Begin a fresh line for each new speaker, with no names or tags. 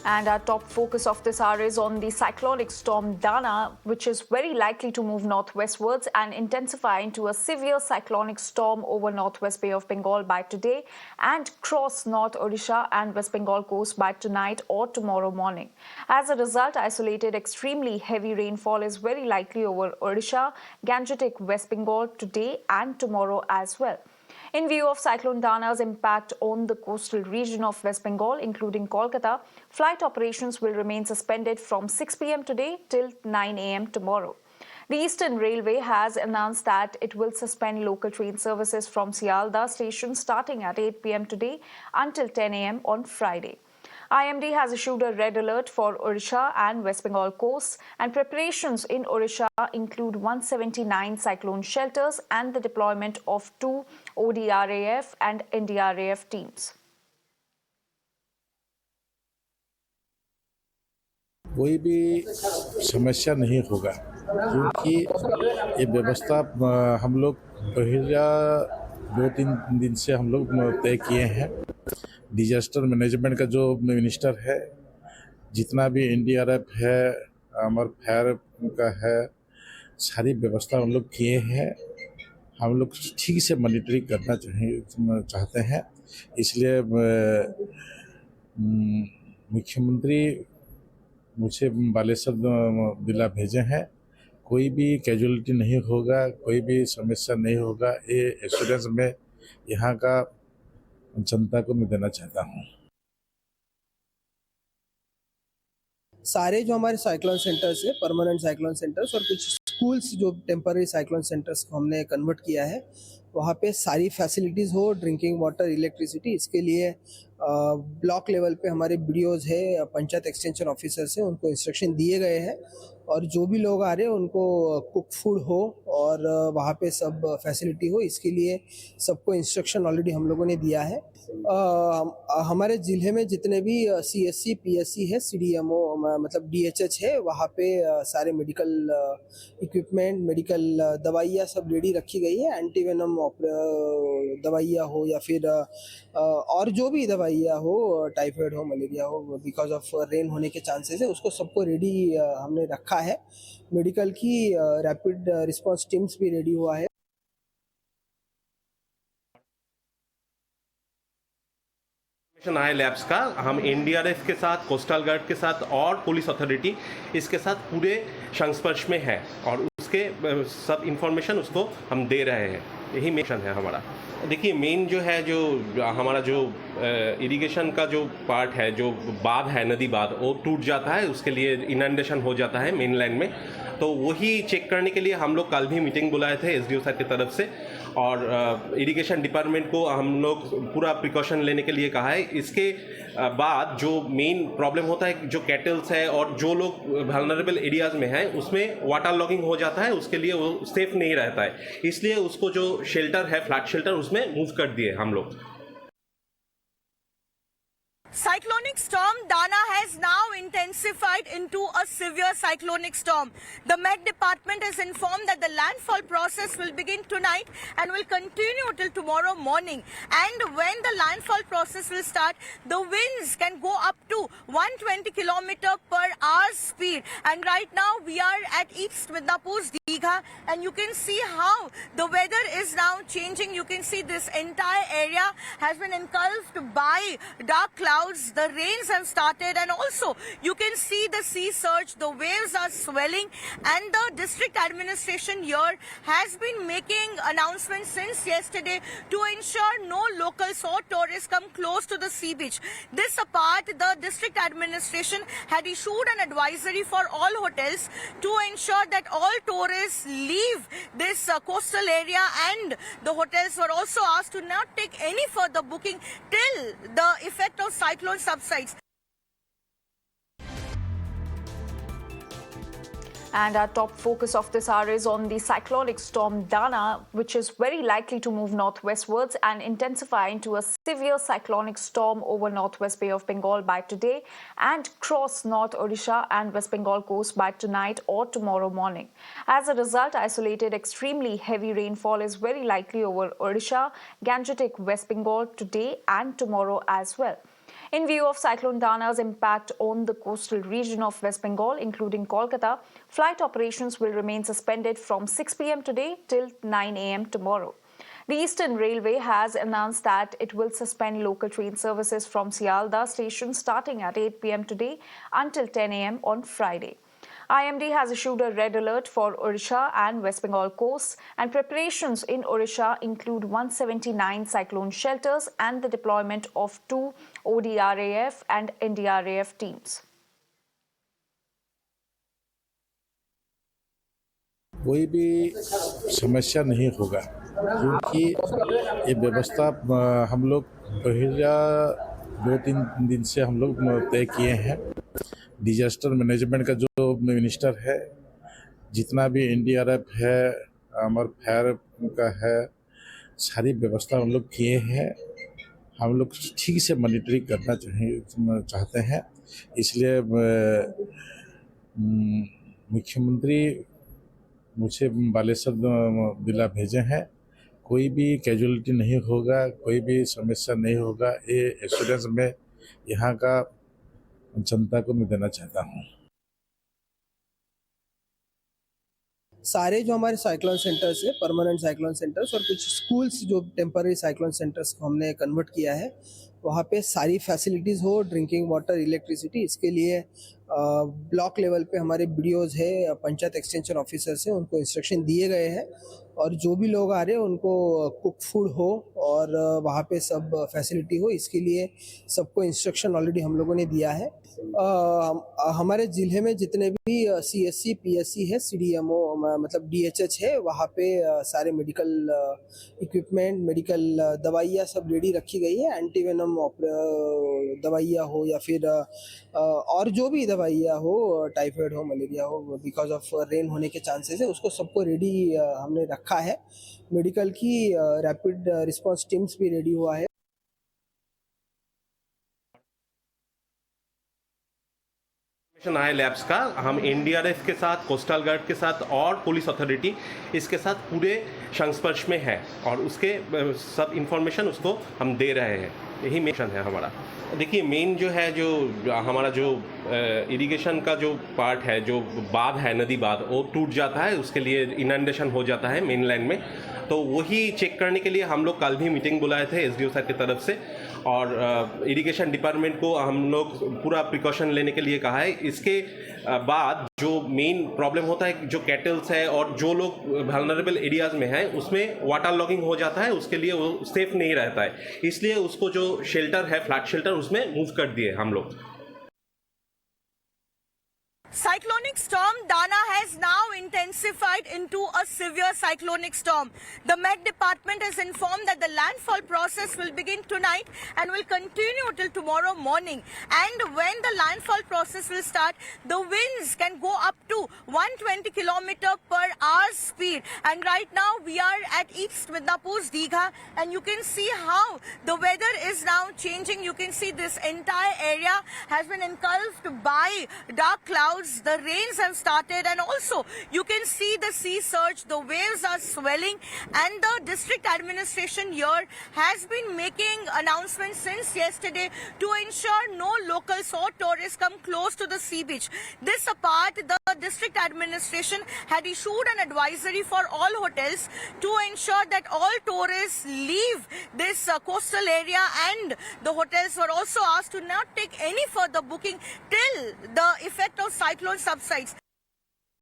And our top focus of this hour is on the cyclonic storm Dana, which is very likely to move northwestwards and intensify into a severe cyclonic storm over northwest Bay of Bengal by today and cross North Odisha and West Bengal coast by tonight or tomorrow morning. As a result, isolated extremely heavy rainfall is very likely over Odisha, Gangetic, West Bengal today and tomorrow as well. In view of Cyclone Dana's impact on the coastal region of West Bengal, including Kolkata, flight operations will remain suspended from 6 p.m. today till 9 a.m. tomorrow. The Eastern Railway has announced that it will suspend local train services from Sialdah station starting at 8 p.m. today until 10 a.m. on Friday. IMD has issued a red alert for Odisha and West Bengal coasts, and preparations in Odisha include 179 cyclone shelters and the deployment of 2 ODRAF and NDRAF teams.
कोई भी समस्या नहीं होगा क्योंकि ये व्यवस्था हम लोग पहला 2-3 दिन से हम लोग तय किए हैं। डिजास्टर मैनेजमेंट का जो मिनिस्टर है, जितना भी एनडीआरएफ है, अमर फायर का है, सारी व्यवस्था हम लोग किए हैं। हम लोग ठीक से मॉनिटरिंग करना चाहते हैं, इसलिए मुख्यमंत्री मुझे बालेश्वर जिला भेजे हैं। कोई भी कैजुअलिटी नहीं होगा, कोई भी समस्या नहीं होगा, ये एश्योरेंस में यहाँ का जनता को मैं देना चाहता हूँ।
सारे जो हमारे साइक्लोन सेंटर्स है, परमानेंट साइक्लोन सेंटर्स, और कुछ स्कूल्स जो टेम्पररी साइक्लोन सेंटर्स को हमने कन्वर्ट किया है, वहाँ पे सारी फैसिलिटीज़ हो, ड्रिंकिंग वाटर, इलेक्ट्रिसिटी, इसके लिए ब्लॉक लेवल पे हमारे बीडीओज है, पंचायत एक्सटेंशन ऑफिसर्स हैं, उनको इंस्ट्रक्शन दिए गए हैं, और जो भी लोग आ रहे हैं उनको कुक फूड हो और वहाँ पे सब फैसिलिटी हो, इसके लिए सबको इंस्ट्रक्शन ऑलरेडी हम लोगों ने दिया है। हमारे ज़िले में जितने भी सीएससी, पीएससी है, सीडीएमओ मतलब डीएचएच है, वहाँ पे सारे मेडिकल इक्विपमेंट, मेडिकल दवाइयाँ सब रेडी रखी गई है। एंटीवेनम दवाइयाँ हो या फिर और जो भी दवाइयाँ हो, टाइफाइड हो, मलेरिया हो, बिकॉज ऑफ रेन होने के चांसेस है, उसको सबको रेडी हमने रखा है। मेडिकल की रैपिड रिस्पांस टीम्स भी रेडी हुआ है।
आए लैब्स का हम एनडीआरएफ के साथ, कोस्टल गार्ड के साथ और पुलिस अथॉरिटी इसके साथ पूरे संस्पर्श में है और उसके सब इंफॉर्मेशन उसको हम दे रहे हैं। यही मिशन है हमारा। देखिए, मेन जो है, जो हमारा जो इरिगेशन का जो पार्ट है, जो बांध है, नदी बांध, वो टूट जाता है, उसके लिए इनंडेशन हो जाता है मेन लाइन में। तो वही चेक करने के लिए हम लोग कल भी मीटिंग बुलाए थे एसडीओ साहब की तरफ से, और इरिगेशन डिपार्टमेंट को हम लोग पूरा प्रिकॉशन लेने के लिए कहा है। इसके बाद जो मेन प्रॉब्लम होता है, जो कैटल्स है और जो लोग वल्नरेबल एरियाज में हैं, उसमें वाटर लॉगिंग हो जाता है, उसके लिए वो सेफ नहीं रहता है, इसलिए उसको जो शेल्टर है, फ्लैट शेल्टर, उसमें मूव कर दिए हम लोग।
Cyclonic storm Dana has now intensified into a severe cyclonic storm. The Met Department has informed that the landfall process will begin tonight and will continue till tomorrow morning. And when the landfall process will start, the winds can go up to 120 km per hour speed. And right now we are at East Midnapur's Digha, and you can see how the weather is now changing. You can see this entire area has been engulfed by dark clouds. The rains have started, and also you can see the sea surge. The waves are swelling, and the district administration here has been making announcements since yesterday to ensure no locals or tourists come close to the sea beach. This apart, the district administration had issued an advisory for all hotels to ensure that all tourists leave this coastal area, and the hotels were also asked to not take any further booking till the effect of cyclone subsides.
And our top focus of this hour is on the cyclonic storm Dana, which is very likely to move northwestwards and intensify into a severe cyclonic storm over northwest Bay of Bengal by today and cross North Odisha and West Bengal coast by tonight or tomorrow morning. As a result, isolated extremely heavy rainfall is very likely over Odisha, Gangetic, West Bengal today and tomorrow as well. In view of Cyclone Dana's impact on the coastal region of West Bengal, including Kolkata, flight operations will remain suspended from 6 p.m. today till 9 a.m. tomorrow. The Eastern Railway has announced that it will suspend local train services from Sialdah station starting at 8 p.m. today until 10 a.m. on Friday. IMD has issued a red alert for Odisha and West Bengal coasts, and preparations in Odisha include 179 cyclone shelters and the deployment of 2 ODRAF and NDRAF teams.
कोई भी समस्या नहीं होगा क्योंकि ये व्यवस्था हम लोग पहला 2-3 दिन से हम लोग तय किए हैं। डिजास्टर मैनेजमेंट का जो मिनिस्टर है, जितना भी एनडीआरएफ है, अमर फायर का है, सारी व्यवस्था हम लोग किए हैं। हम लोग ठीक से मॉनिटरिंग करना चाहते हैं, इसलिए मुख्यमंत्री मुझे बालेश्वर जिला भेजे हैं। कोई भी कैजुअलिटी नहीं होगा, कोई भी समस्या नहीं होगा, ये एश्योरेंस में यहाँ का जनता को मैं देना चाहता हूँ।
सारे जो हमारे साइक्लोन सेंटर्स है, परमानेंट साइक्लोन सेंटर्स, और कुछ स्कूल्स जो टेम्पररी साइक्लोन सेंटर्स को हमने कन्वर्ट किया है, वहाँ पे सारी फैसिलिटीज़ हो, ड्रिंकिंग वाटर, इलेक्ट्रिसिटी। इसके लिए ब्लॉक लेवल पे हमारे BDOs है, पंचायत एक्सटेंशन ऑफिसर्स हैं, उनको इंस्ट्रक्शन दिए गए हैं, और जो भी लोग आ रहे हैं उनको कुक फूड हो और वहाँ पे सब फैसिलिटी हो, इसके लिए सबको इंस्ट्रक्शन ऑलरेडी हम लोगों ने दिया है। हमारे ज़िले में जितने भी CSC, PSC है, CDMO मतलब DHH है, वहाँ पे सारे मेडिकल इक्विपमेंट, मेडिकल दवाइयाँ सब रेडी रखी गई है। एंटीवेनम दवाइयाँ हो या फिर और जो भी दवाइयाँ हो, टाइफाइड हो, मलेरिया हो, बिकॉज ऑफ रेन होने के चांसेस है, उसको सबको रेडी हमने रखा है। मेडिकल की रैपिड रिस्पांस टीम्स भी रेडी हुआ है।
आए लैब्स का हम एनडीआरएफ के साथ, कोस्टल गार्ड के साथ और पुलिस अथॉरिटी इसके साथ पूरे संस्पर्श में है, और उसके सब इंफॉर्मेशन उसको हम दे रहे हैं। यही मिशन है हमारा। देखिए, मेन जो है, जो हमारा जो इरिगेशन का जो पार्ट है, जो बांध है, नदी बांध, वो टूट जाता है, उसके लिए इनंडेशन हो जाता है मेनलैंड में। तो वही चेक करने के लिए हम लोग कल भी मीटिंग बुलाए थे SDO सर की तरफ से, और इरिगेशन डिपार्टमेंट को हम लोग पूरा प्रिकॉशन लेने के लिए कहा है। इसके बाद जो मेन प्रॉब्लम होता है, जो कैटल्स है और जो लोग वल्नरेबल एरियाज में हैं, उसमें वाटर लॉगिंग हो जाता है, उसके लिए वो सेफ नहीं रहता है, इसलिए उसको जो शेल्टर है, फ्लैट शेल्टर, उसमें मूव कर दिए हम लोग।
Cyclonic storm Dana has now intensified into a severe cyclonic storm. The Met Department has informed that the landfall process will begin tonight and will continue till tomorrow morning. And when the landfall process will start, the winds can go up to 120 km per hour speed. And right now we are at East Midnapur's Digha, and you can see how the weather is now changing. You can see this entire area has been engulfed by dark clouds. The rains have started, and also you can see the sea surge. The waves are swelling, and the district administration here has been making announcements since yesterday to ensure no locals or tourists come close to the sea beach. This apart, the district administration had issued an advisory for all hotels to ensure that all tourists leave this coastal area, and the hotels were also asked to not take any further booking till the effect of cyclone subsides.